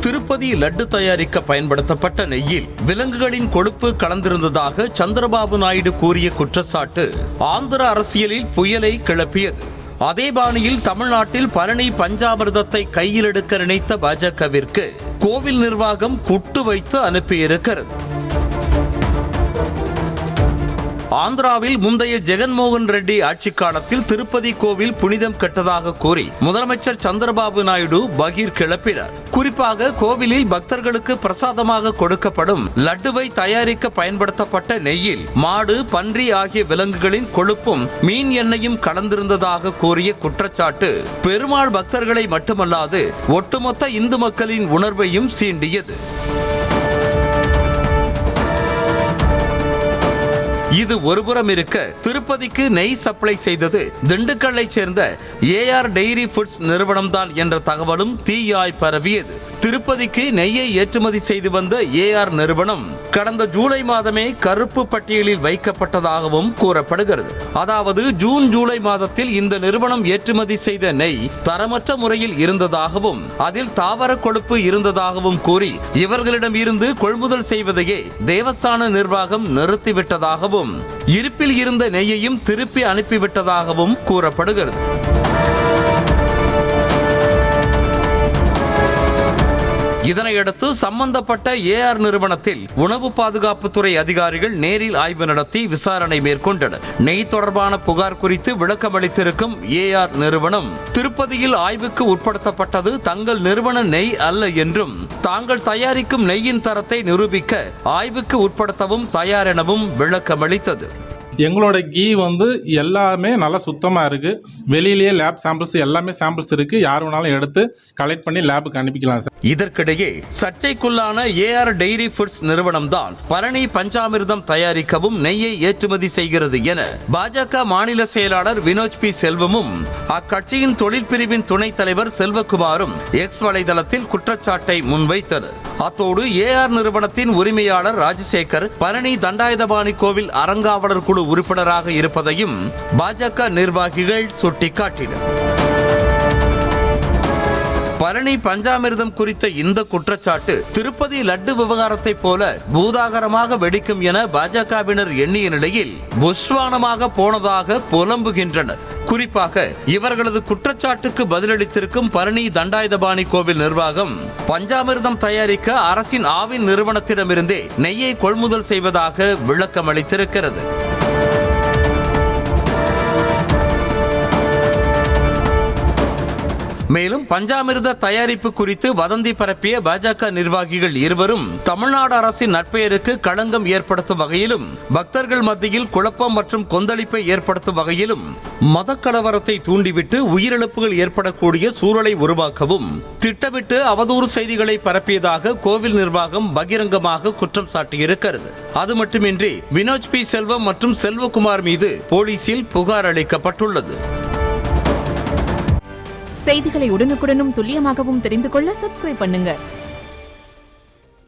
திருப்பதி லட்டு தயாரிக்க பயன்படுத்தப்பட்ட நெய்யில் விலங்குகளின் கொழுப்பு கலந்திருந்ததாக சந்திரபாபு நாயுடு கூறிய குற்றச்சாட்டு ஆந்திர அரசியலில் புயலை கிளப்பியது. அதே பாணியில் தமிழ்நாட்டில் பழனி பஞ்சாமிர்தத்தை கையில் எடுக்க நினைத்த பாஜகவிற்கு கோவில் நிர்வாகம் குட்டு வைத்து அனுப்பியிருக்கிறது. ஆந்திராவில் முந்தைய ஜெகன்மோகன் ரெட்டி ஆட்சி காலத்தில் திருப்பதி கோவில் புனிதம் கெட்டதாக கூறி முதலமைச்சர் சந்திரபாபு நாயுடு பகீர் கிளப்பினார். குறிப்பாக கோவிலில் பக்தர்களுக்கு பிரசாதமாக கொடுக்கப்படும் லட்டுவை தயாரிக்க பயன்படுத்தப்பட்ட நெய்யில் மாடு, பன்றி ஆகிய விலங்குகளின் கொழுப்பும் மீன் எண்ணெயும் கலந்திருந்ததாக கூறிய குற்றச்சாட்டு பெருமாள் பக்தர்களை மட்டுமல்லாது ஒட்டுமொத்த இந்து மக்களின் உணர்வையும் சீண்டியது. இது ஒருபுறம் இருக்க, திருப்பதிக்கு நெய் சப்ளை செய்தது திண்டுக்கல்லை சேர்ந்த ஏஆர் டெய்ரி ஃபுட்ஸ் நிறுவனம்தான் என்ற தகவலும் தீயாய் பரவியது. திருப்பதிக்கு நெய்யை ஏற்றுமதி செய்து வந்த ஏஆர் நிறுவனம் கடந்த ஜூலை மாதமே கருப்பு பட்டியலில் வைக்கப்பட்டதாகவும் கூறப்படுகிறது. அதாவது ஜூன் ஜூலை மாதத்தில் இந்த நிறுவனம் ஏற்றுமதி செய்த நெய் தரமற்ற முறையில் இருந்ததாகவும் அதில் தாவர கொழுப்பு இருந்ததாகவும் கூறி இவர்களிடம் இருந்து கொள்முதல் செய்வதையே தேவஸ்தான நிர்வாகம் நிறுத்திவிட்டதாகவும் இருப்பில் இருந்த நெய்யையும் திருப்பி அனுப்பிவிட்டதாகவும் கூறப்படுகிறது. இதனையடுத்து சம்பந்தப்பட்ட ஏஆர் நிறுவனத்தில் உணவு பாதுகாப்புத்துறை அதிகாரிகள் நேரில் ஆய்வு நடத்தி விசாரணை மேற்கொண்டனர். நெய் தொடர்பான புகார் குறித்து விளக்கமளித்திருக்கும் ஏஆர் நிறுவனம் திருப்பதியில் ஆய்வுக்கு உட்படுத்தப்பட்டது தங்கள் நிறுவன நெய் அல்ல என்றும் தாங்கள் தயாரிக்கும் நெய்யின் தரத்தை நிரூபிக்க ஆய்வுக்கு உட்படுத்தவும் தயார் எனவும் விளக்கமளித்தது. எங்களோட கீ எல்லாமே நல்லா சுத்தமாக இருக்குது. வெளியிலேயே லேப் சாம்பிள்ஸ் எல்லாமே சாம்பிள்ஸ் இருக்குது. யார் வேணாலும் எடுத்து கலெக்ட் பண்ணி லேபுக்கு அனுப்பிக்கலாம் சார். இதற்கிடையே சர்ச்சைக்குள்ளான ஏஆர் டெய்ரி ஃபுட்ஸ் நிறுவனம் தான் பழனி பஞ்சாமிர்தம் தயாரிக்கவும் நெய்யை ஏற்றுமதி செய்கிறது என பாஜக மாநில செயலாளர் வினோத் பி செல்வமும் அக்கட்சியின் தொழிற்பிரிவின் துணைத் தலைவர் செல்வகுமாரும் எக்ஸ் வலைதளத்தில் குற்றச்சாட்டை முன்வைத்தனர். அத்தோடு ஏஆர் நிறுவனத்தின் உரிமையாளர் ராஜசேகர் பழனி தண்டாயுதபாணி கோவில் அறங்காவலர் குழு உறுப்பினராக இருப்பதையும் பாஜக நிர்வாகிகள் சுட்டிக்காட்டினர். பழனி பஞ்சாமிர்தம் குறித்த இந்த குற்றச்சாட்டு திருப்பதி லட்டு விவகாரத்தை போல பூதாகரமாக வெடிக்கும் என பாஜகவினர் எண்ணிய நிலையில் புஷ்வானமாக போனதாக புலம்புகின்றனர். குறிப்பாக இவர்களது குற்றச்சாட்டுக்கு பதிலளித்திருக்கும் பழனி தண்டாயுதபாணி கோவில் நிர்வாகம் பஞ்சாமிர்தம் தயாரிக்க அரசின் ஆவின் நிறுவனத்திடமிருந்தே நெய்யை கொள்முதல் செய்வதாக விளக்கமளித்திருக்கிறது. மேலும் பஞ்சாமிர்த தயாரிப்பு குறித்து வதந்தி பரப்பிய பாஜக நிர்வாகிகள் இருவரும் தமிழ்நாடு அரசின் நற்பெயருக்கு களங்கம் ஏற்படுத்தும் வகையிலும் பக்தர்கள் மத்தியில் குழப்பம் மற்றும் கொந்தளிப்பை ஏற்படுத்தும் வகையிலும் மத கலவரத்தை தூண்டிவிட்டு உயிரிழப்புகள் ஏற்படக்கூடிய சூழலை உருவாக்கவும் திட்டமிட்டு அவதூறு செய்திகளை பரப்பியதாக கோவில் நிர்வாகம் பகிரங்கமாக குற்றம் சாட்டியிருக்கிறது. அது மட்டுமின்றி வினோத் பி செல்வம் மற்றும் செல்வகுமார் மீது போலீசில் புகார் அளிக்கப்பட்டுள்ளது. செய்திகளை உடனுக்குடனும் துல்லியமாகவும் தெரிந்து கொள்ள சப்ஸ்கிரைப் பண்ணுங்க.